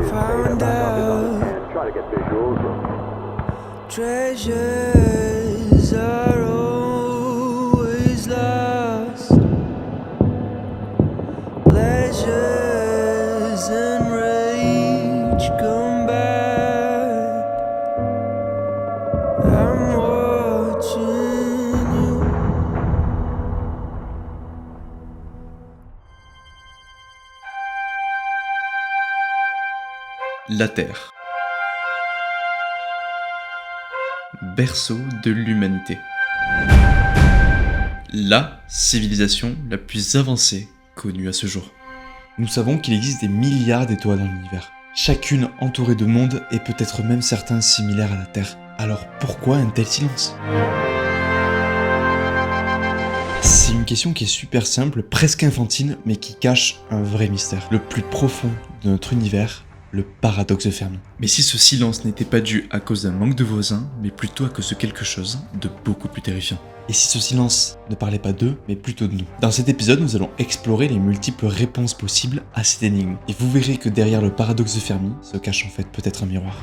found out treasures are always lost. Pleasures and rage come back. I'm watching you. La Terre. Berceau de l'humanité. La civilisation la plus avancée connue à ce jour. Nous savons qu'il existe des milliards d'étoiles dans l'univers, chacune entourée de mondes et peut-être même certains similaires à la Terre. Alors pourquoi un tel silence ? C'est une question qui est super simple, presque infantile, mais qui cache un vrai mystère. Le plus profond de notre univers, le paradoxe de Fermi. Mais si ce silence n'était pas dû à cause d'un manque de voisins, mais plutôt à cause de quelque chose de beaucoup plus terrifiant. Et si ce silence ne parlait pas d'eux, mais plutôt de nous. Dans cet épisode, nous allons explorer les multiples réponses possibles à cette énigme. Et vous verrez que derrière le paradoxe de Fermi se cache en fait peut-être un miroir.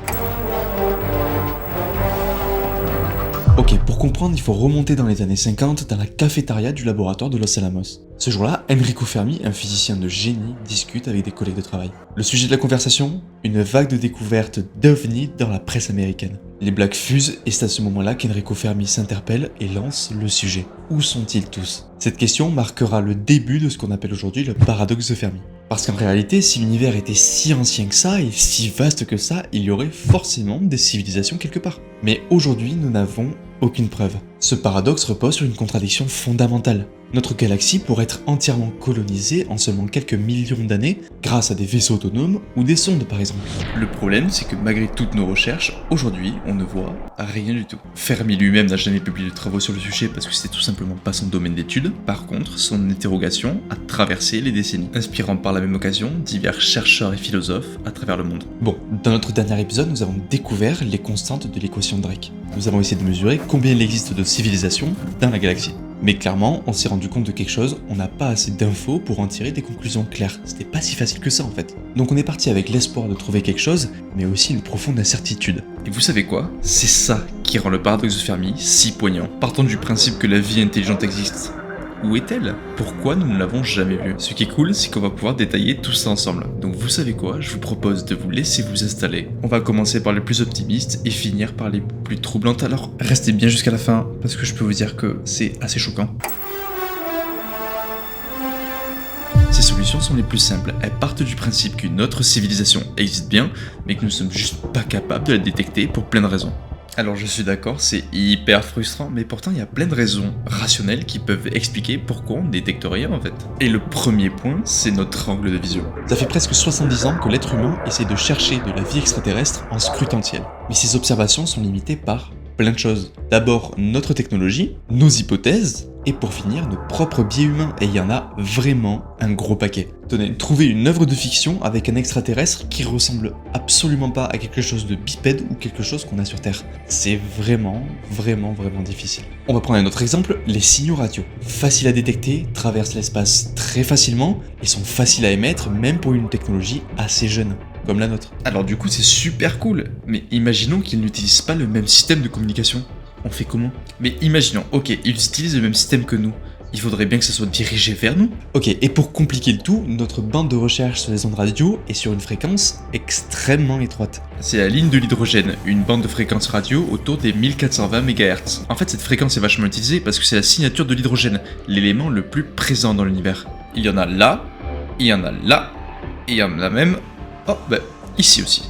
Ok, pour comprendre, il faut remonter dans les années 50 dans la cafétéria du laboratoire de Los Alamos. Ce jour-là, Enrico Fermi, un physicien de génie, discute avec des collègues de travail. Le sujet de la conversation ? Une vague de découvertes d'ovnis dans la presse américaine. Les blagues fusent et c'est à ce moment-là qu'Enrico Fermi s'interpelle et lance le sujet. Où sont-ils tous ? Cette question marquera le début de ce qu'on appelle aujourd'hui le paradoxe de Fermi. Parce qu'en réalité, si l'univers était si ancien que ça et si vaste que ça, il y aurait forcément des civilisations quelque part. Mais aujourd'hui, nous n'avons aucune preuve. Ce paradoxe repose sur une contradiction fondamentale. Notre galaxie pourrait être entièrement colonisée en seulement quelques millions d'années grâce à des vaisseaux autonomes ou des sondes par exemple. Le problème, c'est que malgré toutes nos recherches, aujourd'hui, on ne voit rien du tout. Fermi lui-même n'a jamais publié de travaux sur le sujet parce que c'était tout simplement pas son domaine d'étude. Par contre, son interrogation a traversé les décennies, inspirant par la même occasion divers chercheurs et philosophes à travers le monde. Bon, dans notre dernier épisode, nous avons découvert les constantes de l'équation de Drake. Nous avons essayé de mesurer combien il existe de civilisations dans la galaxie. Mais clairement, on s'est rendu compte de quelque chose, on n'a pas assez d'infos pour en tirer des conclusions claires. C'était pas si facile que ça en fait. Donc on est parti avec l'espoir de trouver quelque chose, mais aussi une profonde incertitude. Et vous savez quoi ? C'est ça qui rend le paradoxe de Fermi si poignant. Partons du principe que la vie intelligente existe. Où est-elle ? Pourquoi nous ne l'avons jamais vue ? Ce qui est cool, c'est qu'on va pouvoir détailler tout ça ensemble. Donc vous savez quoi ? Je vous propose de vous laisser vous installer. On va commencer par les plus optimistes et finir par les plus troublantes. Alors restez bien jusqu'à la fin, parce que je peux vous dire que c'est assez choquant. Ces solutions sont les plus simples. Elles partent du principe qu'une autre civilisation existe bien, mais que nous sommes juste pas capables de la détecter pour plein de raisons. Alors je suis d'accord, c'est hyper frustrant, mais pourtant il y a plein de raisons rationnelles qui peuvent expliquer pourquoi on détecte rien en fait. Et le premier point, c'est notre angle de vision. Ça fait presque 70 ans que l'être humain essaie de chercher de la vie extraterrestre en scrutant le ciel. Mais ces observations sont limitées par plein de choses. D'abord notre technologie, nos hypothèses, et pour finir nos propres biais humains, et il y en a vraiment un gros paquet. Tenez, trouver une œuvre de fiction avec un extraterrestre qui ressemble absolument pas à quelque chose de bipède ou quelque chose qu'on a sur Terre. C'est vraiment difficile. On va prendre un autre exemple, les signaux radio. Faciles à détecter, traversent l'espace très facilement et sont faciles à émettre même pour une technologie assez jeune, comme la nôtre. Alors du coup c'est super cool, mais imaginons qu'ils n'utilisent pas le même système de communication. On fait comment ? Mais imaginons, ok, ils utilisent le même système que nous. Il faudrait bien que ça soit dirigé vers nous. Ok, et pour compliquer le tout, notre bande de recherche sur les ondes radio est sur une fréquence extrêmement étroite. C'est la ligne de l'hydrogène, une bande de fréquence radio autour des 1420 MHz. En fait, cette fréquence est vachement utilisée parce que c'est la signature de l'hydrogène, l'élément le plus présent dans l'univers. Il y en a là, il y en a là, et il y en a même... Oh, ici aussi.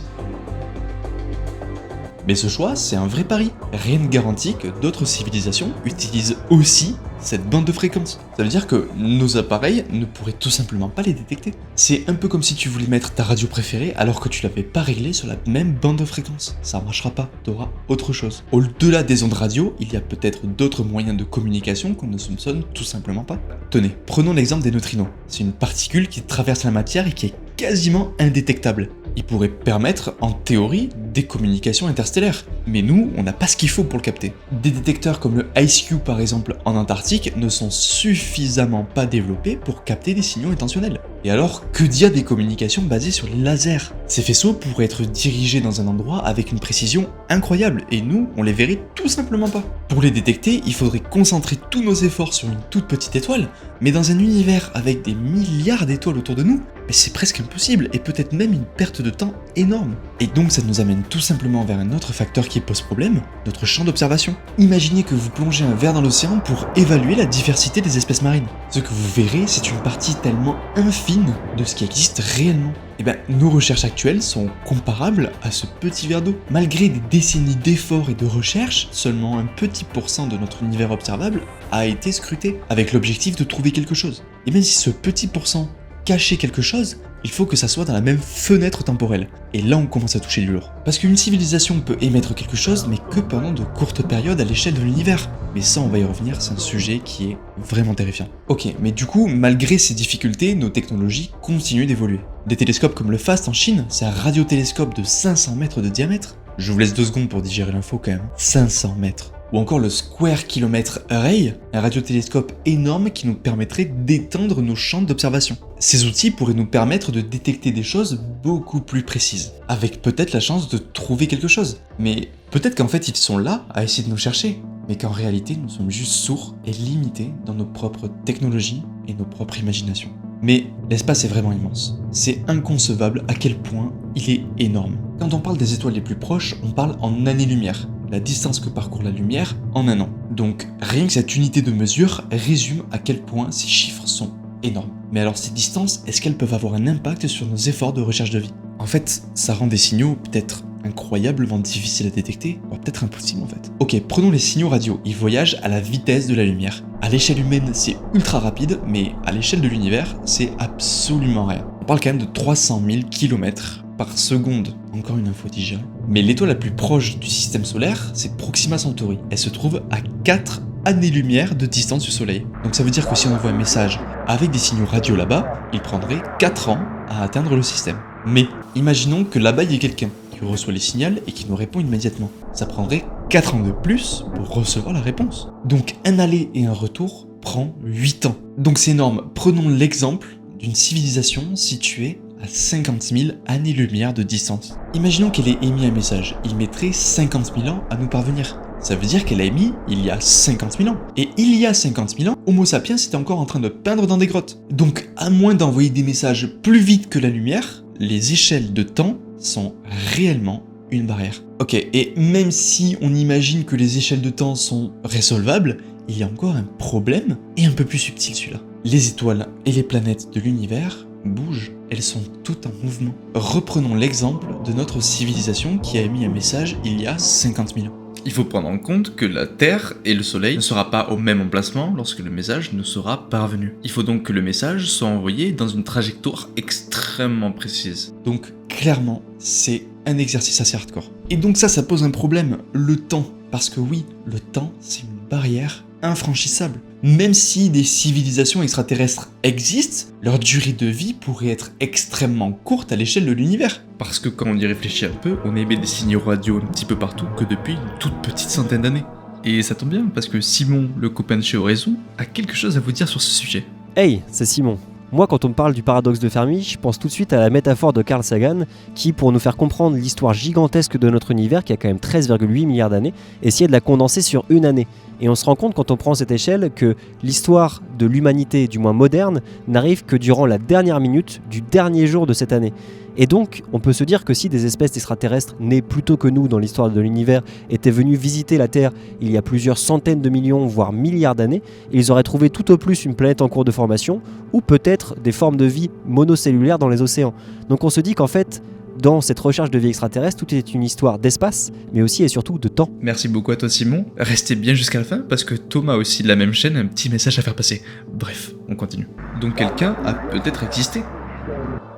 Mais ce choix, c'est un vrai pari. Rien ne garantit que d'autres civilisations utilisent aussi cette bande de fréquences. Ça veut dire que nos appareils ne pourraient tout simplement pas les détecter. C'est un peu comme si tu voulais mettre ta radio préférée alors que tu l'avais pas réglée sur la même bande de fréquences. Ça marchera pas, t'auras autre chose. Au-delà des ondes radio, il y a peut-être d'autres moyens de communication qu'on ne soupçonne tout simplement pas. Tenez, prenons l'exemple des neutrinos. C'est une particule qui traverse la matière et qui est quasiment indétectable. Il pourrait permettre, en théorie, des communications interstellaires. Mais nous, on n'a pas ce qu'il faut pour le capter. Des détecteurs comme le IceQ par exemple en Antarctique ne sont suffisamment pas développés pour capter des signaux intentionnels. Et alors, que dire des communications basées sur les lasers? Ces faisceaux pourraient être dirigés dans un endroit avec une précision incroyable, et nous, on les verrait tout simplement pas. Pour les détecter, il faudrait concentrer tous nos efforts sur une toute petite étoile, mais dans un univers avec des milliards d'étoiles autour de nous, mais c'est presque impossible, et peut-être même une perte de temps énorme. Et donc ça nous amène tout simplement vers un autre facteur qui pose problème, notre champ d'observation. Imaginez que vous plongez un verre dans l'océan pour évaluer la diversité des espèces marines. Ce que vous verrez, c'est une partie tellement infime de ce qui existe réellement. Et bien, nos recherches actuelles sont comparables à ce petit verre d'eau. Malgré des décennies d'efforts et de recherches, seulement un petit pourcent de notre univers observable a été scruté, avec l'objectif de trouver quelque chose. Et même si ce petit pourcent cachait quelque chose, il faut que ça soit dans la même fenêtre temporelle. Et là, on commence à toucher du lourd. Parce qu'une civilisation peut émettre quelque chose, mais que pendant de courtes périodes à l'échelle de l'univers. Mais ça, on va y revenir, c'est un sujet qui est vraiment terrifiant. Ok, mais du coup, malgré ces difficultés, nos technologies continuent d'évoluer. Des télescopes comme le FAST en Chine, c'est un radiotélescope de 500 mètres de diamètre. Je vous laisse 2 secondes pour digérer l'info quand même. 500 mètres. Ou encore le Square Kilometre Array, un radiotélescope énorme qui nous permettrait d'étendre nos champs d'observation. Ces outils pourraient nous permettre de détecter des choses beaucoup plus précises, avec peut-être la chance de trouver quelque chose. Mais peut-être qu'en fait ils sont là à essayer de nous chercher, mais qu'en réalité nous sommes juste sourds et limités dans nos propres technologies et nos propres imaginations. Mais l'espace est vraiment immense. C'est inconcevable à quel point il est énorme. Quand on parle des étoiles les plus proches, on parle en années-lumière, la distance que parcourt la lumière en un an. Donc rien que cette unité de mesure résume à quel point ces chiffres sont énormes. Mais alors ces distances, est-ce qu'elles peuvent avoir un impact sur nos efforts de recherche de vie? En fait, ça rend des signaux peut-être incroyablement difficiles à détecter, voire peut-être impossibles en fait. Ok, prenons les signaux radio, ils voyagent à la vitesse de la lumière. À l'échelle humaine, c'est ultra rapide, mais à l'échelle de l'univers, c'est absolument rien. On parle quand même de 300 000 km par seconde. Encore une info digérée. Mais l'étoile la plus proche du système solaire, c'est Proxima Centauri. Elle se trouve à 4 années-lumière de distance du Soleil. Donc ça veut dire que si on envoie un message avec des signaux radio là-bas, il prendrait 4 ans à atteindre le système. Mais imaginons que là-bas il y ait quelqu'un qui reçoit les signaux et qui nous répond immédiatement. Ça prendrait 4 ans de plus pour recevoir la réponse. Donc un aller et un retour prend 8 ans. Donc c'est énorme. Prenons l'exemple d'une civilisation située à 50 000 années-lumière de distance. Imaginons qu'elle ait émis un message. Il mettrait 50 000 ans à nous parvenir. Ça veut dire qu'elle a émis il y a 50 000 ans. Et il y a 50 000 ans, Homo sapiens était encore en train de peindre dans des grottes. Donc à moins d'envoyer des messages plus vite que la lumière, les échelles de temps sont réellement une barrière. Ok, et même si on imagine que les échelles de temps sont résolvables, il y a encore un problème, et un peu plus subtil celui-là. Les étoiles et les planètes de l'univers bougent, elles sont toutes en mouvement. Reprenons l'exemple de notre civilisation qui a émis un message il y a 50 000 ans. Il faut prendre en compte que la Terre et le Soleil ne seront pas au même emplacement lorsque le message ne sera parvenu. Il faut donc que le message soit envoyé dans une trajectoire extrêmement précise. Donc clairement, c'est un exercice assez hardcore. Et donc ça pose un problème, le temps. Parce que oui, le temps, c'est une barrière infranchissable. Même si des civilisations extraterrestres existent, leur durée de vie pourrait être extrêmement courte à l'échelle de l'univers. Parce que quand on y réfléchit un peu, on émet des signaux radio un petit peu partout que depuis une toute petite centaine d'années. Et ça tombe bien, parce que Simon, le copain de chez Horizon, a quelque chose à vous dire sur ce sujet. Hey, c'est Simon. Moi, quand on me parle du paradoxe de Fermi, je pense tout de suite à la métaphore de Carl Sagan, qui, pour nous faire comprendre l'histoire gigantesque de notre univers, qui a quand même 13,8 milliards d'années, essayait de la condenser sur une année. Et on se rend compte, quand on prend cette échelle, que l'histoire de l'humanité, du moins moderne, n'arrive que durant la dernière minute du dernier jour de cette année. Et donc, on peut se dire que si des espèces extraterrestres nées plus tôt que nous dans l'histoire de l'univers étaient venues visiter la Terre il y a plusieurs centaines de millions, voire milliards d'années, ils auraient trouvé tout au plus une planète en cours de formation, ou peut-être des formes de vie monocellulaires dans les océans. Donc on se dit qu'en fait, dans cette recherche de vie extraterrestre, tout est une histoire d'espace, mais aussi et surtout de temps. Merci beaucoup à toi Simon. Restez bien jusqu'à la fin parce que Thomas aussi de la même chaîne a un petit message à faire passer. Bref, on continue. Donc quelqu'un a peut-être existé.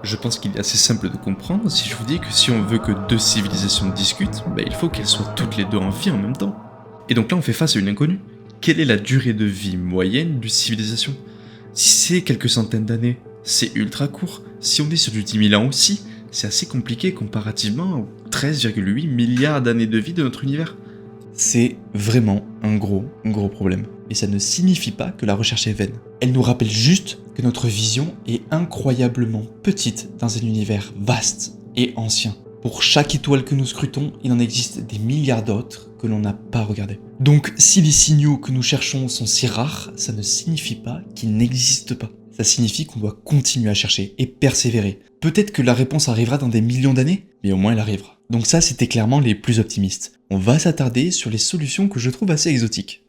Je pense qu'il est assez simple de comprendre si je vous dis que si on veut que deux civilisations discutent, il faut qu'elles soient toutes les deux en vie en même temps. Et donc là on fait face à une inconnue. Quelle est la durée de vie moyenne d'une civilisation? Si c'est quelques centaines d'années, c'est ultra court. Si on est sur du 10 000 ans aussi, c'est assez compliqué comparativement aux 13,8 milliards d'années de vie de notre univers. C'est vraiment un gros problème. Mais ça ne signifie pas que la recherche est vaine. Elle nous rappelle juste que notre vision est incroyablement petite dans un univers vaste et ancien. Pour chaque étoile que nous scrutons, il en existe des milliards d'autres que l'on n'a pas regardées. Donc si les signaux que nous cherchons sont si rares, ça ne signifie pas qu'ils n'existent pas. Ça signifie qu'on doit continuer à chercher et persévérer. Peut-être que la réponse arrivera dans des millions d'années, mais au moins elle arrivera. Donc ça, c'était clairement les plus optimistes. On va s'attarder sur les solutions que je trouve assez exotiques.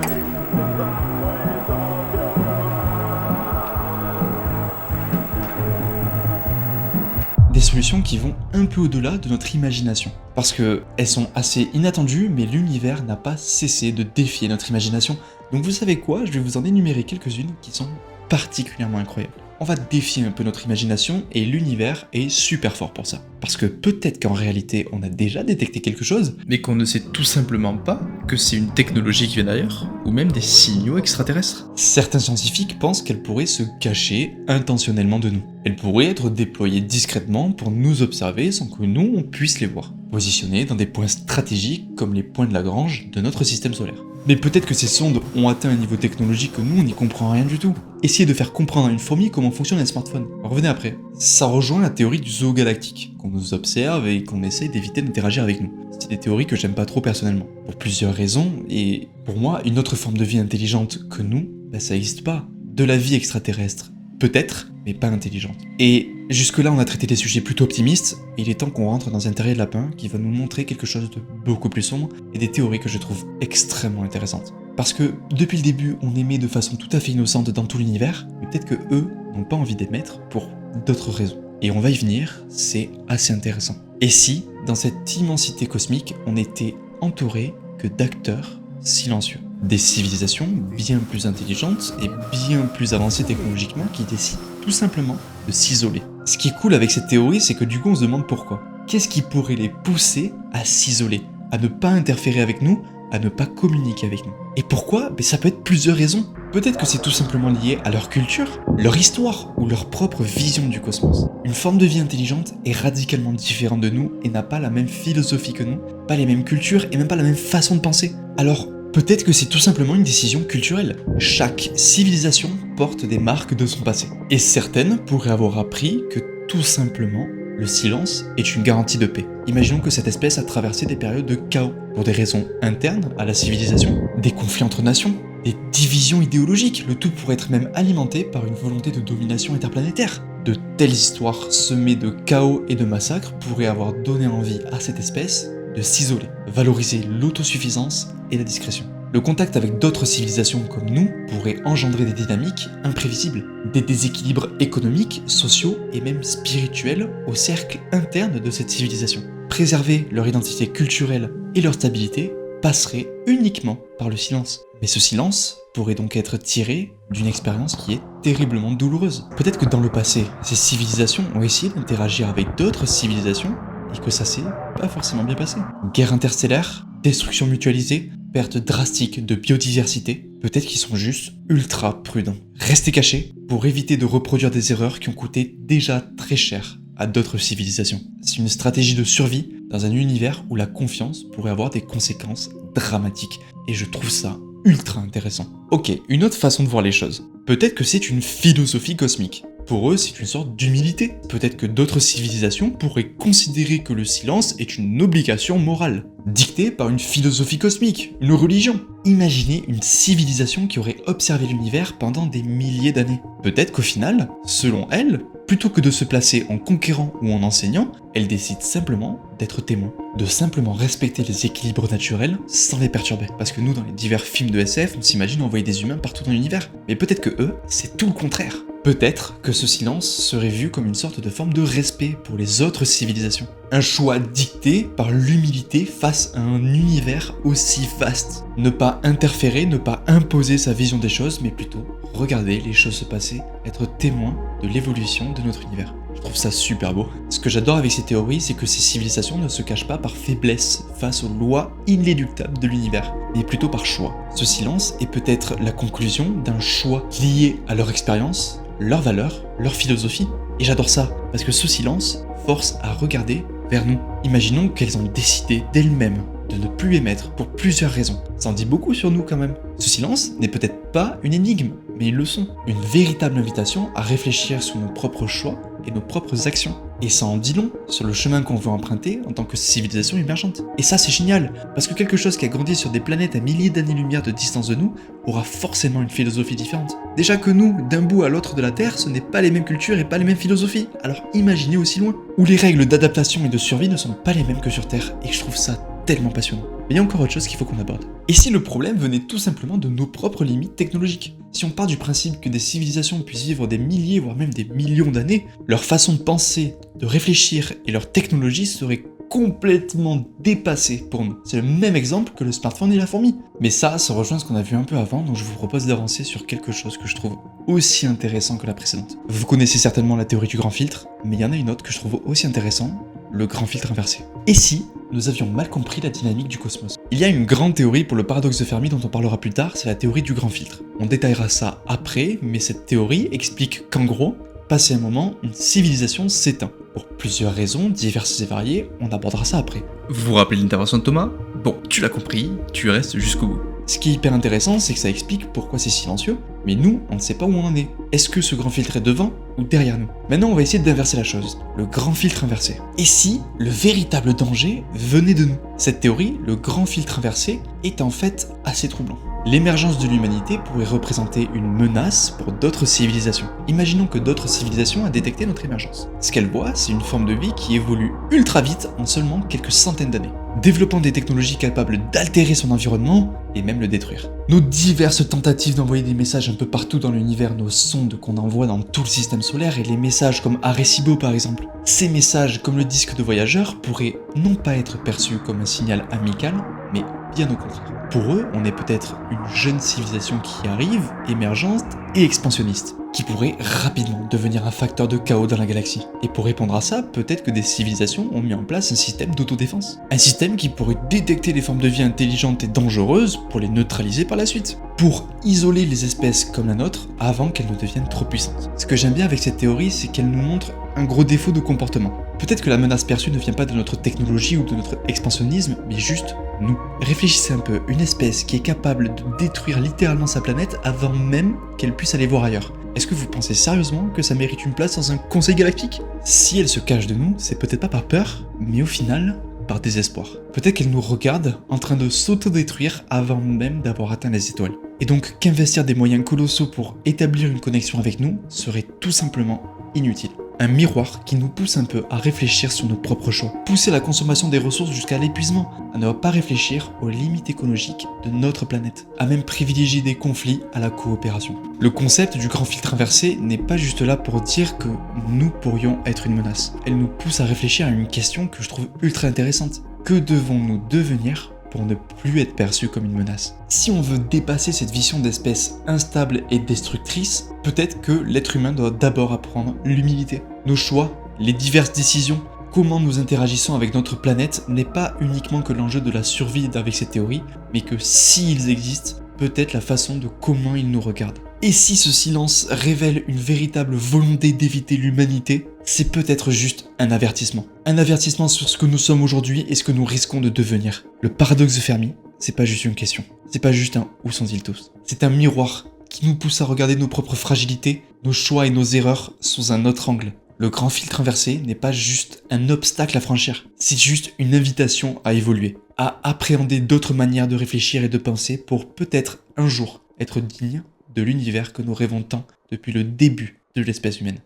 Des solutions qui vont un peu au-delà de notre imagination. Parce qu'elles sont assez inattendues, mais l'univers n'a pas cessé de défier notre imagination. Donc vous savez quoi, je vais vous en énumérer quelques-unes qui sont particulièrement incroyables. On va défier un peu notre imagination et l'univers est super fort pour ça. Parce que peut-être qu'en réalité on a déjà détecté quelque chose, mais qu'on ne sait tout simplement pas que c'est une technologie qui vient d'ailleurs, ou même des signaux extraterrestres. Certains scientifiques pensent qu'elle pourrait se cacher intentionnellement de nous. Elle pourrait être déployée discrètement pour nous observer sans que nous on puisse les voir. Positionnée dans des points stratégiques comme les points de Lagrange de notre système solaire. Mais peut-être que ces sondes ont atteint un niveau technologique que nous on n'y comprend rien du tout. Essayez de faire comprendre à une fourmi comment fonctionne un smartphone. Revenez après. Ça rejoint la théorie du zoo galactique, qu'on nous observe et qu'on essaye d'éviter d'interagir avec nous. C'est des théories que j'aime pas trop personnellement. Pour plusieurs raisons, et pour moi, une autre forme de vie intelligente que nous, ça n'existe pas. De la vie extraterrestre, peut-être, mais pas intelligente. Et jusque-là, on a traité des sujets plutôt optimistes, et il est temps qu'on rentre dans un terrier de lapin qui va nous montrer quelque chose de beaucoup plus sombre, et des théories que je trouve extrêmement intéressantes. Parce que, depuis le début, on émet de façon tout à fait innocente dans tout l'univers, mais peut-être que eux n'ont pas envie d'émettre pour d'autres raisons. Et on va y venir, c'est assez intéressant. Et si, dans cette immensité cosmique, on était entouré que d'acteurs silencieux. Des civilisations bien plus intelligentes et bien plus avancées technologiquement qui décident tout simplement de s'isoler. Ce qui est cool avec cette théorie, c'est que du coup on se demande pourquoi. Qu'est-ce qui pourrait les pousser à s'isoler, à ne pas interférer avec nous, à ne pas communiquer avec nous? Et pourquoi? Ça peut être plusieurs raisons. Peut-être que c'est tout simplement lié à leur culture, leur histoire ou leur propre vision du cosmos. Une forme de vie intelligente est radicalement différente de nous et n'a pas la même philosophie que nous, pas les mêmes cultures et même pas la même façon de penser. Alors, peut-être que c'est tout simplement une décision culturelle. Chaque civilisation porte des marques de son passé. Et certaines pourraient avoir appris que tout simplement, le silence est une garantie de paix. Imaginons que cette espèce a traversé des périodes de chaos pour des raisons internes à la civilisation, des conflits entre nations, des divisions idéologiques, le tout pourrait être même alimenté par une volonté de domination interplanétaire. De telles histoires semées de chaos et de massacres pourraient avoir donné envie à cette espèce de s'isoler, valoriser l'autosuffisance et la discrétion. Le contact avec d'autres civilisations comme nous pourrait engendrer des dynamiques imprévisibles, des déséquilibres économiques, sociaux et même spirituels au cercle interne de cette civilisation. Préserver leur identité culturelle et leur stabilité passerait uniquement par le silence. Mais ce silence pourrait donc être tiré d'une expérience qui est terriblement douloureuse. Peut-être que dans le passé, ces civilisations ont essayé d'interagir avec d'autres civilisations et que ça s'est pas forcément bien passé. Guerre interstellaire, destruction mutualisée, perte drastique de biodiversité, peut-être qu'ils sont juste ultra prudents. Restez cachés pour éviter de reproduire des erreurs qui ont coûté déjà très cher à d'autres civilisations. C'est une stratégie de survie dans un univers où la confiance pourrait avoir des conséquences dramatiques. Et je trouve ça ultra intéressant. Ok, une autre façon de voir les choses. Peut-être que c'est une philosophie cosmique. Pour eux, c'est une sorte d'humilité. Peut-être que d'autres civilisations pourraient considérer que le silence est une obligation morale, dictée par une philosophie cosmique, une religion. Imaginez une civilisation qui aurait observé l'univers pendant des milliers d'années. Peut-être qu'au final, selon elle, plutôt que de se placer en conquérant ou en enseignant, elle décide simplement d'être témoin, de simplement respecter les équilibres naturels sans les perturber. Parce que nous, dans les divers films de SF, on s'imagine envoyer des humains partout dans l'univers. Mais peut-être que eux, c'est tout le contraire. Peut-être que ce silence serait vu comme une sorte de forme de respect pour les autres civilisations. Un choix dicté par l'humilité face à un univers aussi vaste. Ne pas interférer, ne pas imposer sa vision des choses, mais plutôt regarder les choses se passer, être témoin de l'évolution de notre univers. Je trouve ça super beau. Ce que j'adore avec ces théories, c'est que ces civilisations ne se cachent pas par faiblesse face aux lois inéluctables de l'univers, mais plutôt par choix. Ce silence est peut-être la conclusion d'un choix lié à leur expérience, leurs valeurs, leur philosophie. Et j'adore ça, parce que ce silence force à regarder vers nous. Imaginons qu'elles ont décidé d'elles-mêmes de ne plus émettre pour plusieurs raisons. Ça en dit beaucoup sur nous quand même. Ce silence n'est peut-être pas une énigme, mais une leçon. Une véritable invitation à réfléchir sur nos propres choix et nos propres actions. Et ça en dit long sur le chemin qu'on veut emprunter en tant que civilisation émergente. Et ça c'est génial, parce que quelque chose qui a grandi sur des planètes à milliers d'années-lumière de distance de nous aura forcément une philosophie différente. Déjà que nous, d'un bout à l'autre de la Terre, ce n'est pas les mêmes cultures et pas les mêmes philosophies. Alors imaginez aussi loin. Où les règles d'adaptation et de survie ne sont pas les mêmes que sur Terre, et je trouve ça tellement passionnant. Mais il y a encore autre chose qu'il faut qu'on aborde. Et si le problème venait tout simplement de nos propres limites technologiques? Si on part du principe que des civilisations puissent vivre des milliers, voire même des millions d'années, leur façon de penser, de réfléchir et leur technologie seraient complètement dépassées pour nous. C'est le même exemple que le smartphone et la fourmi. Mais ça rejoint ce qu'on a vu un peu avant, donc je vous propose d'avancer sur quelque chose que je trouve aussi intéressant que la précédente. Vous connaissez certainement la théorie du grand filtre, mais il y en a une autre que je trouve aussi intéressante, le grand filtre inversé. Et si nous avions mal compris la dynamique du cosmos? Il y a une grande théorie pour le paradoxe de Fermi dont on parlera plus tard, c'est la théorie du grand filtre. On détaillera ça après, mais cette théorie explique qu'en gros, passé un moment, une civilisation s'éteint. Pour plusieurs raisons, diverses et variées, on abordera ça après. Vous vous rappelez l'intervention de Thomas? Bon, tu l'as compris, tu restes jusqu'au bout. Ce qui est hyper intéressant, c'est que ça explique pourquoi c'est silencieux, mais nous, on ne sait pas où on en est. Est-ce que ce grand filtre est devant ou derrière nous? Maintenant, on va essayer d'inverser la chose. Le grand filtre inversé. Et si le véritable danger venait de nous? Cette théorie, le grand filtre inversé, est en fait assez troublant. L'émergence de l'humanité pourrait représenter une menace pour d'autres civilisations. Imaginons que d'autres civilisations aient détecté notre émergence. Ce qu'elles voient, c'est une forme de vie qui évolue ultra vite en seulement quelques centaines d'années, développant des technologies capables d'altérer son environnement et même le détruire. Nos diverses tentatives d'envoyer des messages un peu partout dans l'univers, nos sondes qu'on envoie dans tout le système solaire et les messages comme Arecibo par exemple. Ces messages, comme le disque de voyageur, pourraient non pas être perçus comme un signal amical, mais bien au contraire. Pour eux, on est peut-être une jeune civilisation qui arrive, émergente et expansionniste, qui pourrait rapidement devenir un facteur de chaos dans la galaxie. Et pour répondre à ça, peut-être que des civilisations ont mis en place un système d'autodéfense. Un système qui pourrait détecter les formes de vie intelligentes et dangereuses pour les neutraliser par la suite. Pour isoler les espèces comme la nôtre avant qu'elles ne deviennent trop puissantes. Ce que j'aime bien avec cette théorie, c'est qu'elle nous montre un gros défaut de comportement. Peut-être que la menace perçue ne vient pas de notre technologie ou de notre expansionnisme, mais juste nous. Réfléchissez un peu, une espèce qui est capable de détruire littéralement sa planète avant même qu'elle puisse aller voir ailleurs. Est-ce que vous pensez sérieusement que ça mérite une place dans un conseil galactique? Si elle se cache de nous, c'est peut-être pas par peur, mais au final, par désespoir. Peut-être qu'elle nous regarde en train de s'autodétruire avant même d'avoir atteint les étoiles. Et donc qu'investir des moyens colossaux pour établir une connexion avec nous serait tout simplement inutile. Un miroir qui nous pousse un peu à réfléchir sur nos propres choix, pousser la consommation des ressources jusqu'à l'épuisement, à ne pas réfléchir aux limites écologiques de notre planète, à même privilégier des conflits à la coopération. Le concept du grand filtre inversé n'est pas juste là pour dire que nous pourrions être une menace. Elle nous pousse à réfléchir à une question que je trouve ultra intéressante. Que devons-nous devenir pour ne plus être perçu comme une menace? Si on veut dépasser cette vision d'espèce instable et destructrice, peut-être que l'être humain doit d'abord apprendre l'humilité. Nos choix, les diverses décisions, comment nous interagissons avec notre planète n'est pas uniquement que l'enjeu de la survie avec ces théories, mais que s'ils existent, peut-être la façon de comment ils nous regardent. Et si ce silence révèle une véritable volonté d'éviter l'humanité, c'est peut-être juste un avertissement. Un avertissement sur ce que nous sommes aujourd'hui et ce que nous risquons de devenir. Le paradoxe de Fermi, c'est pas juste une question. C'est pas juste un « où sont-ils tous ?». C'est un miroir qui nous pousse à regarder nos propres fragilités, nos choix et nos erreurs sous un autre angle. Le grand filtre inversé n'est pas juste un obstacle à franchir, c'est juste une invitation à évoluer, à appréhender d'autres manières de réfléchir et de penser pour peut-être un jour être digne de l'univers que nous rêvons tant depuis le début de l'espèce humaine.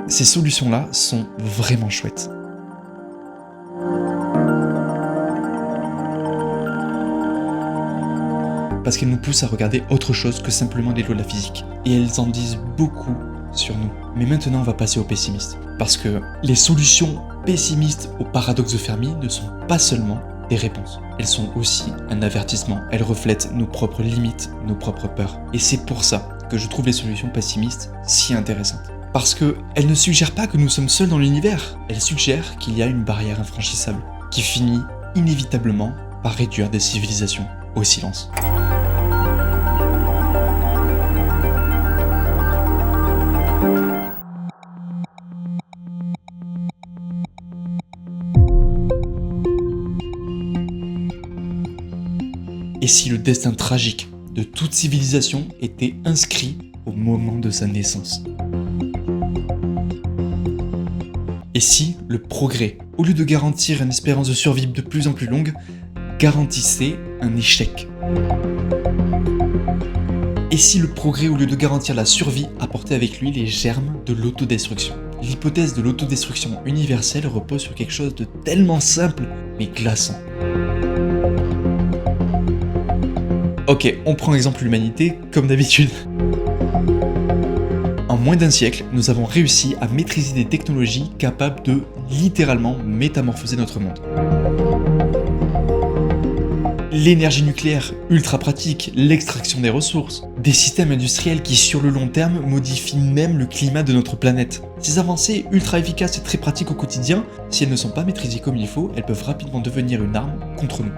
Ces solutions-là sont vraiment chouettes. Parce qu'elles nous poussent à regarder autre chose que simplement les lois de la physique. Et elles en disent beaucoup sur nous. Mais maintenant, on va passer au pessimiste. Parce que les solutions pessimistes au paradoxe de Fermi ne sont pas seulement des réponses. Elles sont aussi un avertissement. Elles reflètent nos propres limites, nos propres peurs. Et c'est pour ça que je trouve les solutions pessimistes si intéressantes. Parce qu'elles ne suggèrent pas que nous sommes seuls dans l'univers. Elles suggèrent qu'il y a une barrière infranchissable qui finit inévitablement par réduire des civilisations au silence. si le destin tragique de toute civilisation était inscrit au moment de sa naissance? Et si le progrès, au lieu de garantir une espérance de survie de plus en plus longue, garantissait un échec? Et si le progrès, au lieu de garantir la survie, apportait avec lui les germes de l'autodestruction? L'hypothèse de l'autodestruction universelle repose sur quelque chose de tellement simple, mais glaçant. Ok, on prend exemple l'humanité, comme d'habitude. En moins d'un siècle, nous avons réussi à maîtriser des technologies capables de littéralement métamorphoser notre monde. L'énergie nucléaire, ultra pratique, l'extraction des ressources, des systèmes industriels qui sur le long terme modifient même le climat de notre planète. Ces avancées ultra efficaces et très pratiques au quotidien, si elles ne sont pas maîtrisées comme il faut, elles peuvent rapidement devenir une arme contre nous.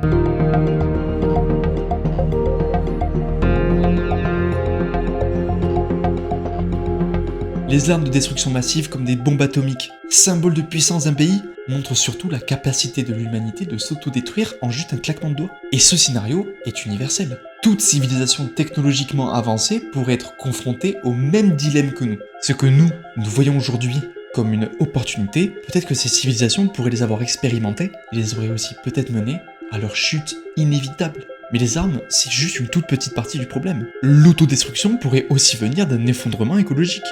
Les armes de destruction massive comme des bombes atomiques, symboles de puissance d'un pays, montrent surtout la capacité de l'humanité de s'autodétruire en juste un claquement de doigts. Et ce scénario est universel. Toute civilisation technologiquement avancée pourrait être confrontée au même dilemme que nous. Ce que nous voyons aujourd'hui comme une opportunité, peut-être que ces civilisations pourraient les avoir expérimentées et les auraient aussi peut-être menées à leur chute inévitable. Mais les armes, c'est juste une toute petite partie du problème. L'autodestruction pourrait aussi venir d'un effondrement écologique.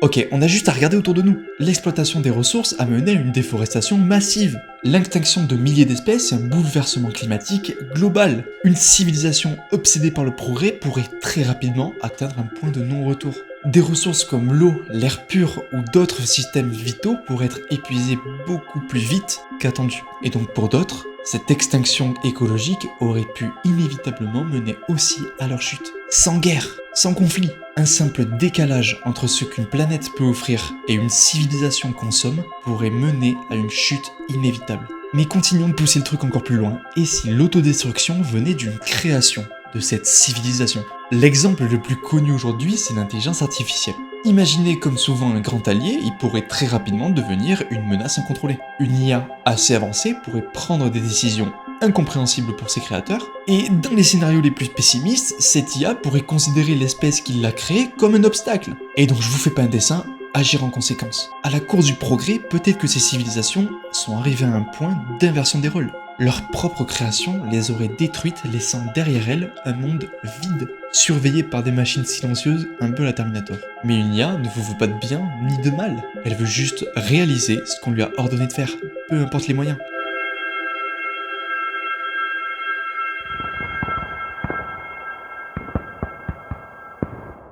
Ok, on a juste à regarder autour de nous. L'exploitation des ressources a mené à une déforestation massive. L'extinction de milliers d'espèces et un bouleversement climatique global. Une civilisation obsédée par le progrès pourrait très rapidement atteindre un point de non-retour. Des ressources comme l'eau, l'air pur ou d'autres systèmes vitaux pourraient être épuisées beaucoup plus vite qu'attendu. Et donc pour d'autres, cette extinction écologique aurait pu inévitablement mener aussi à leur chute. Sans guerre, sans conflit, un simple décalage entre ce qu'une planète peut offrir et une civilisation consomme pourrait mener à une chute inévitable. Mais continuons de pousser le truc encore plus loin. Et si l'autodestruction venait d'une création de cette civilisation? L'exemple le plus connu aujourd'hui, c'est l'intelligence artificielle. Imaginez comme souvent un grand allié, il pourrait très rapidement devenir une menace incontrôlée. Une IA assez avancée pourrait prendre des décisions incompréhensibles pour ses créateurs, et dans les scénarios les plus pessimistes, cette IA pourrait considérer l'espèce qui l'a créée comme un obstacle. Et donc je vous fais pas un dessin, agir en conséquence. À la course du progrès, peut-être que ces civilisations sont arrivées à un point d'inversion des rôles. Leur propre création les aurait détruites, laissant derrière elles un monde vide, surveillé par des machines silencieuses un peu à la Terminator. Mais une IA ne vous veut pas de bien ni de mal, elle veut juste réaliser ce qu'on lui a ordonné de faire, peu importe les moyens.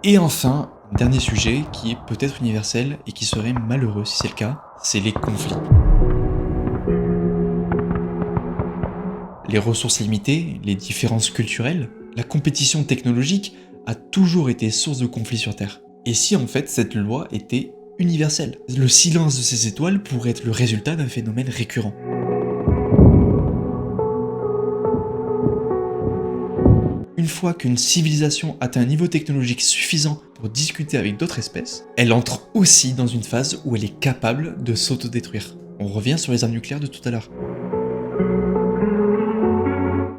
Et enfin, un dernier sujet qui est peut-être universel et qui serait malheureux si c'est le cas, c'est les conflits. Les ressources limitées, les différences culturelles, la compétition technologique a toujours été source de conflits sur Terre. Et si en fait cette loi était universelle? Le silence de ces étoiles pourrait être le résultat d'un phénomène récurrent. Une fois qu'une civilisation atteint un niveau technologique suffisant pour discuter avec d'autres espèces, elle entre aussi dans une phase où elle est capable de s'autodétruire. On revient sur les armes nucléaires de tout à l'heure.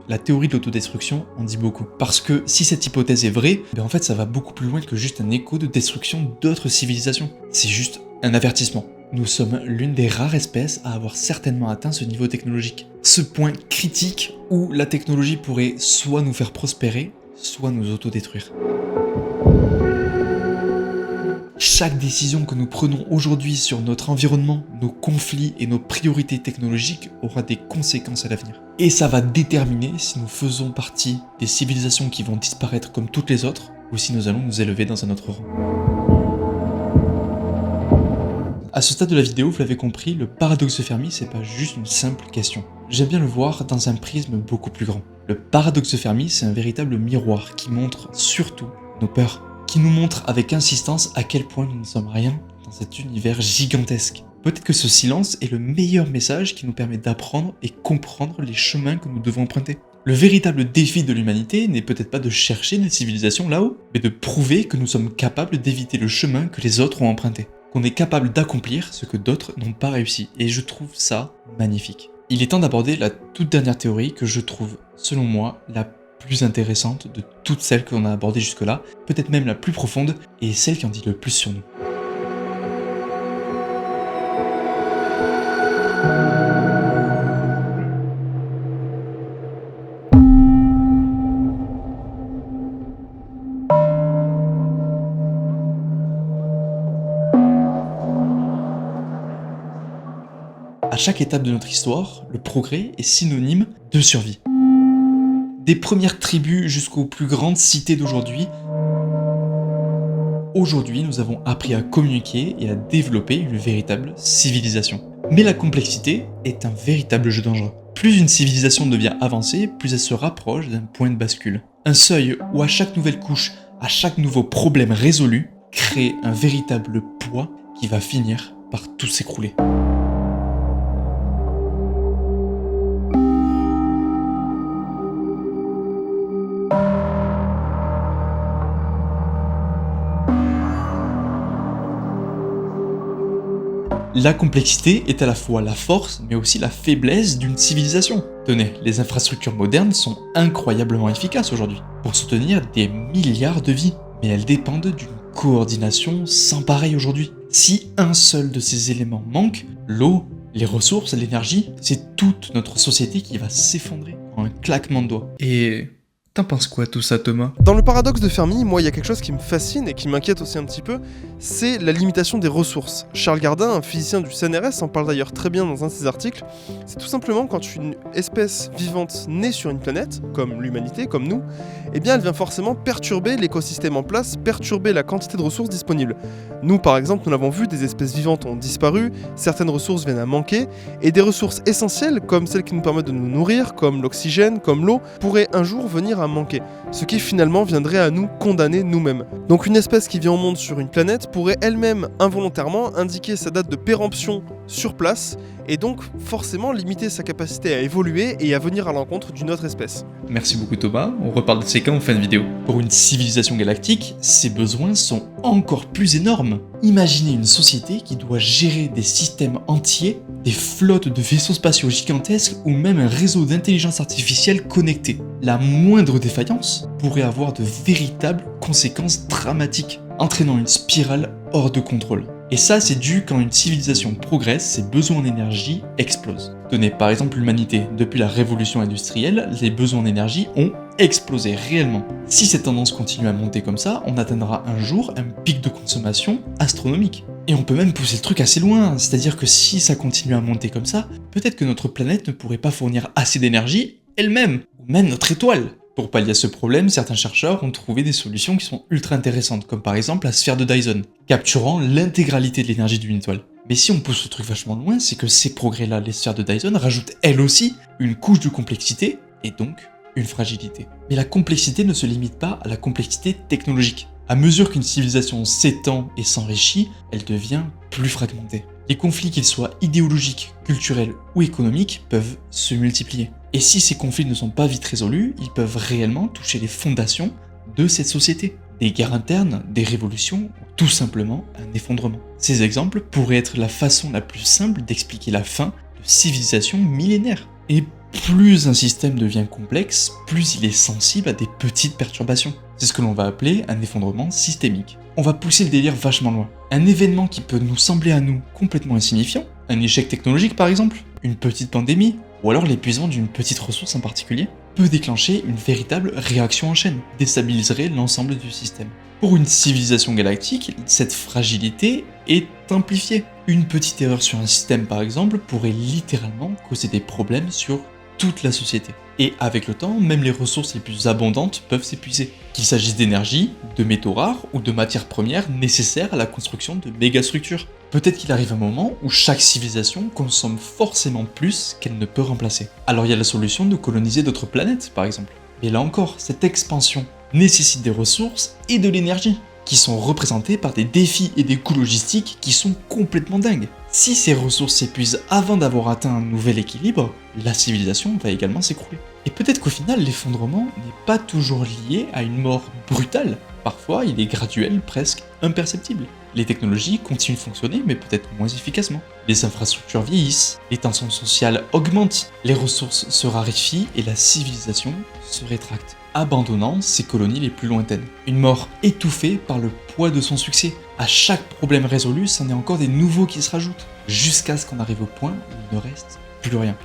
La théorie de l'autodestruction en dit beaucoup. Parce que si cette hypothèse est vraie, en fait ça va beaucoup plus loin que juste un écho de destruction d'autres civilisations. C'est juste un avertissement. Nous sommes l'une des rares espèces à avoir certainement atteint ce niveau technologique. Ce point critique où la technologie pourrait soit nous faire prospérer, soit nous autodétruire. Chaque décision que nous prenons aujourd'hui sur notre environnement, nos conflits et nos priorités technologiques aura des conséquences à l'avenir. Et ça va déterminer si nous faisons partie des civilisations qui vont disparaître comme toutes les autres, ou si nous allons nous élever dans un autre rang. À ce stade de la vidéo, vous l'avez compris, le paradoxe de Fermi, c'est pas juste une simple question. J'aime bien le voir dans un prisme beaucoup plus grand. Le paradoxe de Fermi, c'est un véritable miroir qui montre surtout nos peurs, qui nous montre avec insistance à quel point nous ne sommes rien dans cet univers gigantesque. Peut-être que ce silence est le meilleur message qui nous permet d'apprendre et comprendre les chemins que nous devons emprunter. Le véritable défi de l'humanité n'est peut-être pas de chercher des civilisations là-haut, mais de prouver que nous sommes capables d'éviter le chemin que les autres ont emprunté. Qu'on est capable d'accomplir ce que d'autres n'ont pas réussi. Et je trouve ça magnifique. Il est temps d'aborder la toute dernière théorie que je trouve, selon moi, la plus intéressante de toutes celles qu'on a abordées jusque-là, peut-être même la plus profonde et celle qui en dit le plus sur nous. À chaque étape de notre histoire, le progrès est synonyme de survie. Des premières tribus jusqu'aux plus grandes cités d'aujourd'hui, nous avons appris à communiquer et à développer une véritable civilisation. Mais la complexité est un véritable jeu dangereux. Plus une civilisation devient avancée, plus elle se rapproche d'un point de bascule. Un seuil où à chaque nouvelle couche, à chaque nouveau problème résolu, crée un véritable poids qui va finir par tout s'écrouler. La complexité est à la fois la force, mais aussi la faiblesse d'une civilisation. Tenez, les infrastructures modernes sont incroyablement efficaces aujourd'hui pour soutenir des milliards de vies, mais elles dépendent d'une coordination sans pareil aujourd'hui. Si un seul de ces éléments manque, l'eau, les ressources, l'énergie, c'est toute notre société qui va s'effondrer en un claquement de doigts. Et t'en penses quoi tout ça, Thomas ? Dans le paradoxe de Fermi, moi, il y a quelque chose qui me fascine et qui m'inquiète aussi un petit peu, c'est la limitation des ressources. Charles Gardin, un physicien du CNRS, en parle d'ailleurs très bien dans un de ses articles. C'est tout simplement quand une espèce vivante naît sur une planète, comme l'humanité, comme nous, eh bien elle vient forcément perturber l'écosystème en place, perturber la quantité de ressources disponibles. Nous, par exemple, nous l'avons vu, des espèces vivantes ont disparu, certaines ressources viennent à manquer, et des ressources essentielles, comme celles qui nous permettent de nous nourrir, comme l'oxygène, comme l'eau, pourraient un jour venir à manquer, ce qui finalement viendrait à nous condamner nous-mêmes. Donc une espèce qui vient au monde sur une planète pourrait elle-même involontairement indiquer sa date de péremption sur place et donc forcément limiter sa capacité à évoluer et à venir à l'encontre d'une autre espèce. Merci beaucoup Thomas, on reparle de ces cas en fin de vidéo. Pour une civilisation galactique, ses besoins sont encore plus énormes. Imaginez une société qui doit gérer des systèmes entiers, des flottes de vaisseaux spatiaux gigantesques ou même un réseau d'intelligence artificielle connecté. La moindre défaillance pourrait avoir de véritables conséquences dramatiques, entraînant une spirale hors de contrôle. Et ça, c'est dû quand une civilisation progresse, ses besoins en énergie explosent. Tenez, par exemple l'humanité. Depuis la révolution industrielle, les besoins en énergie ont explosé réellement. Si cette tendance continue à monter comme ça, on atteindra un jour un pic de consommation astronomique. Et on peut même pousser le truc assez loin, c'est-à-dire que si ça continue à monter comme ça, peut-être que notre planète ne pourrait pas fournir assez d'énergie elle-même, ou même notre étoile. Pour pallier à ce problème, certains chercheurs ont trouvé des solutions qui sont ultra intéressantes, comme par exemple la sphère de Dyson, capturant l'intégralité de l'énergie d'une étoile. Mais si on pousse le truc vachement loin, c'est que ces progrès-là, les sphères de Dyson, rajoutent elles aussi une couche de complexité, et donc une fragilité. Mais la complexité ne se limite pas à la complexité technologique. À mesure qu'une civilisation s'étend et s'enrichit, elle devient plus fragmentée. Les conflits, qu'ils soient idéologiques, culturels ou économiques, peuvent se multiplier. Et si ces conflits ne sont pas vite résolus, ils peuvent réellement toucher les fondations de cette société. Des guerres internes, des révolutions, ou tout simplement un effondrement. Ces exemples pourraient être la façon la plus simple d'expliquer la fin de civilisations millénaires. Et plus un système devient complexe, plus il est sensible à des petites perturbations. C'est ce que l'on va appeler un effondrement systémique. On va pousser le délire vachement loin. Un événement qui peut nous sembler à nous complètement insignifiant, un échec technologique par exemple, une petite pandémie, ou alors l'épuisement d'une petite ressource en particulier, peut déclencher une véritable réaction en chaîne, déstabiliserait l'ensemble du système. Pour une civilisation galactique, cette fragilité est amplifiée. Une petite erreur sur un système par exemple pourrait littéralement causer des problèmes sur toute la société. Et avec le temps, même les ressources les plus abondantes peuvent s'épuiser, qu'il s'agisse d'énergie, de métaux rares ou de matières premières nécessaires à la construction de mégastructures. Peut-être qu'il arrive un moment où chaque civilisation consomme forcément plus qu'elle ne peut remplacer. Alors il y a la solution de coloniser d'autres planètes par exemple. Mais là encore, cette expansion nécessite des ressources et de l'énergie, qui sont représentées par des défis et des coûts logistiques qui sont complètement dingues. Si ces ressources s'épuisent avant d'avoir atteint un nouvel équilibre, la civilisation va également s'écrouler. Et peut-être qu'au final, l'effondrement n'est pas toujours lié à une mort brutale. Parfois, il est graduel, presque imperceptible. Les technologies continuent de fonctionner, mais peut-être moins efficacement. Les infrastructures vieillissent, les tensions sociales augmentent, les ressources se raréfient et la civilisation se rétracte. abandonnant ses colonies les plus lointaines. Une mort étouffée par le poids de son succès. À chaque problème résolu, c'en est encore des nouveaux qui se rajoutent, jusqu'à ce qu'on arrive au point où il ne reste plus rien.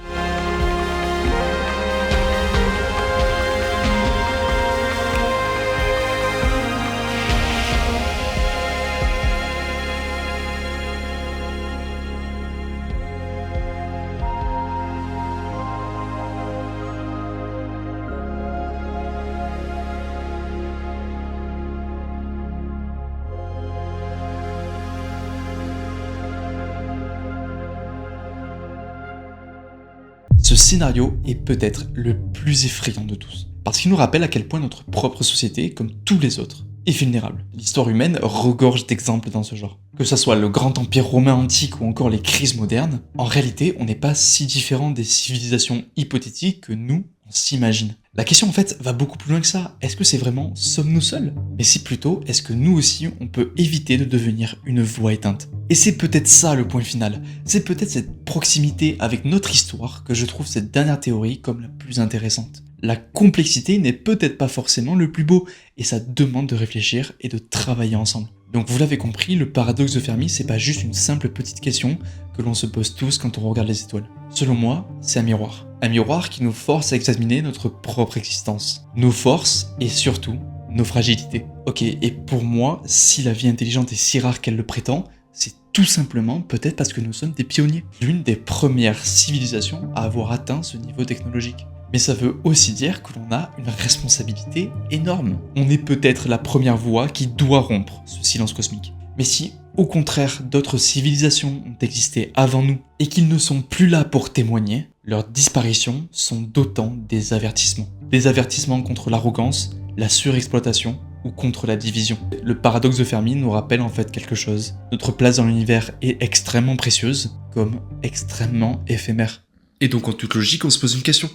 Ce scénario est peut-être le plus effrayant de tous, parce qu'il nous rappelle à quel point notre propre société, comme tous les autres, est vulnérable. L'histoire humaine regorge d'exemples dans ce genre. Que ce soit le grand empire romain antique ou encore les crises modernes, en réalité, on n'est pas si différent des civilisations hypothétiques que nous, on s'imagine. La question en fait va beaucoup plus loin que ça. Est-ce que c'est vraiment sommes-nous seuls? Mais c'est plutôt est-ce que nous aussi on peut éviter de devenir une voix éteinte? Et c'est peut-être ça le point final. C'est peut-être cette proximité avec notre histoire que je trouve cette dernière théorie comme la plus intéressante. La complexité n'est peut-être pas forcément le plus beau et ça demande de réfléchir et de travailler ensemble. Donc vous l'avez compris, le paradoxe de Fermi c'est pas juste une simple petite question que l'on se pose tous quand on regarde les étoiles. Selon moi, c'est un miroir. Un miroir qui nous force à examiner notre propre existence, nos forces et surtout nos fragilités. Ok, et pour moi, si la vie intelligente est si rare qu'elle le prétend, c'est tout simplement peut-être parce que nous sommes des pionniers. L'une des premières civilisations à avoir atteint ce niveau technologique. Mais ça veut aussi dire que l'on a une responsabilité énorme. On est peut-être la première voix qui doit rompre ce silence cosmique. Mais si, au contraire, d'autres civilisations ont existé avant nous et qu'ils ne sont plus là pour témoigner, leurs disparitions sont d'autant des avertissements. Des avertissements contre l'arrogance, la surexploitation ou contre la division. Le paradoxe de Fermi nous rappelle en fait quelque chose. Notre place dans l'univers est extrêmement précieuse, comme extrêmement éphémère. Et donc en toute logique, on se pose une question.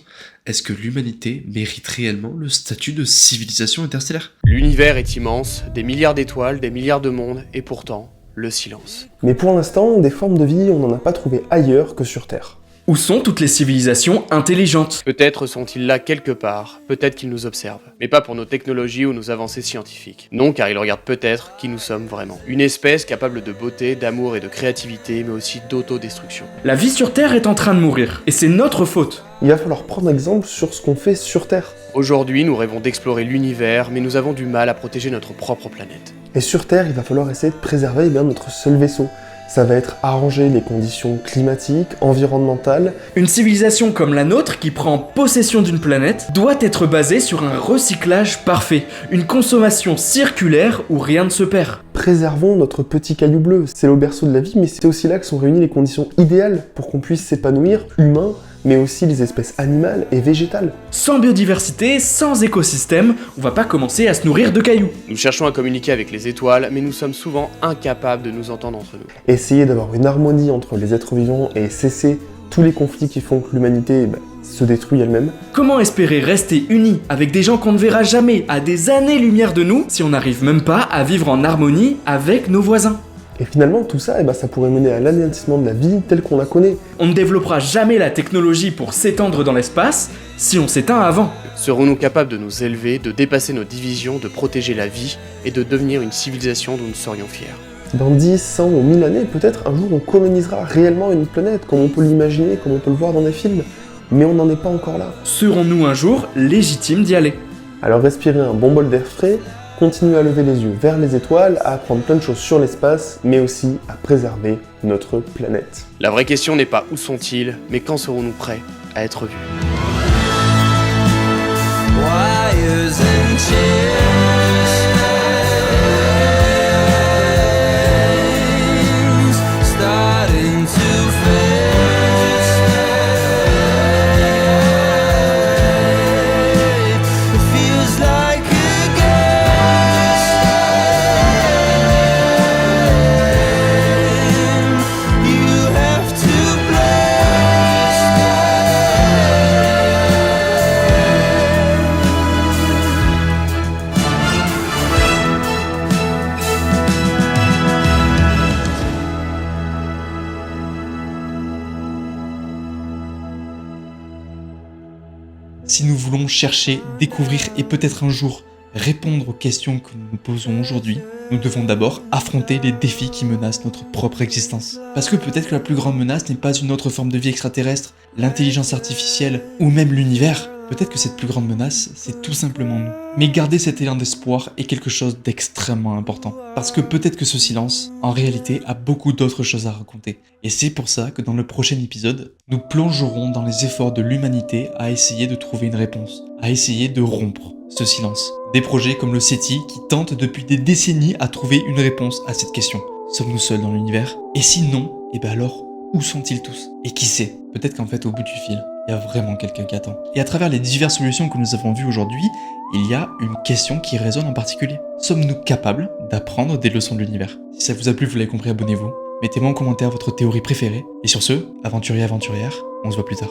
Est-ce que l'humanité mérite réellement le statut de civilisation interstellaire? L'univers est immense, des milliards d'étoiles, des milliards de mondes, et pourtant, le silence. Mais pour l'instant, des formes de vie, on n'en a pas trouvé ailleurs que sur Terre. Où sont toutes les civilisations intelligentes? Peut-être sont-ils là quelque part, peut-être qu'ils nous observent. Mais pas pour nos technologies ou nos avancées scientifiques. Non, car ils regardent peut-être qui nous sommes vraiment. Une espèce capable de beauté, d'amour et de créativité, mais aussi d'autodestruction. La vie sur Terre est en train de mourir, et c'est notre faute. Il va falloir prendre exemple sur ce qu'on fait sur Terre. Aujourd'hui, nous rêvons d'explorer l'univers, mais nous avons du mal à protéger notre propre planète. Et sur Terre, il va falloir essayer de préserver notre seul vaisseau. Ça va être arranger les conditions climatiques, environnementales. Une civilisation comme la nôtre, qui prend possession d'une planète, doit être basée sur un recyclage parfait, une consommation circulaire où rien ne se perd. Préservons notre petit caillou bleu. C'est le berceau de la vie, mais c'est aussi là que sont réunies les conditions idéales pour qu'on puisse s'épanouir, humains, mais aussi les espèces animales et végétales. Sans biodiversité, sans écosystème, on va pas commencer à se nourrir de cailloux. Nous cherchons à communiquer avec les étoiles, mais nous sommes souvent incapables de nous entendre entre nous. Essayer d'avoir une harmonie entre les êtres vivants et cesser tous les conflits qui font que l'humanité se détruit elle-même. Comment espérer rester unis avec des gens qu'on ne verra jamais à des années-lumière de nous si on n'arrive même pas à vivre en harmonie avec nos voisins? Et finalement, tout ça, ça pourrait mener à l'anéantissement de la vie telle qu'on la connaît. On ne développera jamais la technologie pour s'étendre dans l'espace si on s'éteint avant. Serons-nous capables de nous élever, de dépasser nos divisions, de protéger la vie et de devenir une civilisation dont nous serions fiers? Dans 10, 100 ou 1000 années, peut-être un jour on colonisera réellement une planète, comme on peut l'imaginer, comme on peut le voir dans des films. Mais on n'en est pas encore là. Serons-nous un jour légitimes d'y aller? Alors respirez un bon bol d'air frais, continuez à lever les yeux vers les étoiles, à apprendre plein de choses sur l'espace, mais aussi à préserver notre planète. La vraie question n'est pas où sont-ils, mais quand serons-nous prêts à être vus? Wires and chains starting to fade. It feels like a game. You have to play. Si nous voulons chercher, découvrir et peut-être un jour répondre aux questions que nous nous posons aujourd'hui, nous devons d'abord affronter les défis qui menacent notre propre existence. Parce que peut-être que la plus grande menace n'est pas une autre forme de vie extraterrestre, l'intelligence artificielle ou même l'univers. Peut-être que cette plus grande menace, c'est tout simplement nous. Mais garder cet élan d'espoir est quelque chose d'extrêmement important. Parce que peut-être que ce silence, en réalité, a beaucoup d'autres choses à raconter. Et c'est pour ça que dans le prochain épisode, nous plongerons dans les efforts de l'humanité à essayer de trouver une réponse, à essayer de rompre ce silence. Des projets comme le SETI qui tentent depuis des décennies à trouver une réponse à cette question. Sommes-nous seuls dans l'univers? Et si non, et ben alors, où sont-ils tous? Et qui sait? Peut-être qu'en fait, au bout du fil, il y a vraiment quelqu'un qui attend. Et à travers les diverses solutions que nous avons vues aujourd'hui, il y a une question qui résonne en particulier. Sommes-nous capables d'apprendre des leçons de l'univers? Si ça vous a plu, vous l'avez compris, abonnez-vous. Mettez-moi en commentaire votre théorie préférée. Et sur ce, aventuriers, aventurières, on se voit plus tard.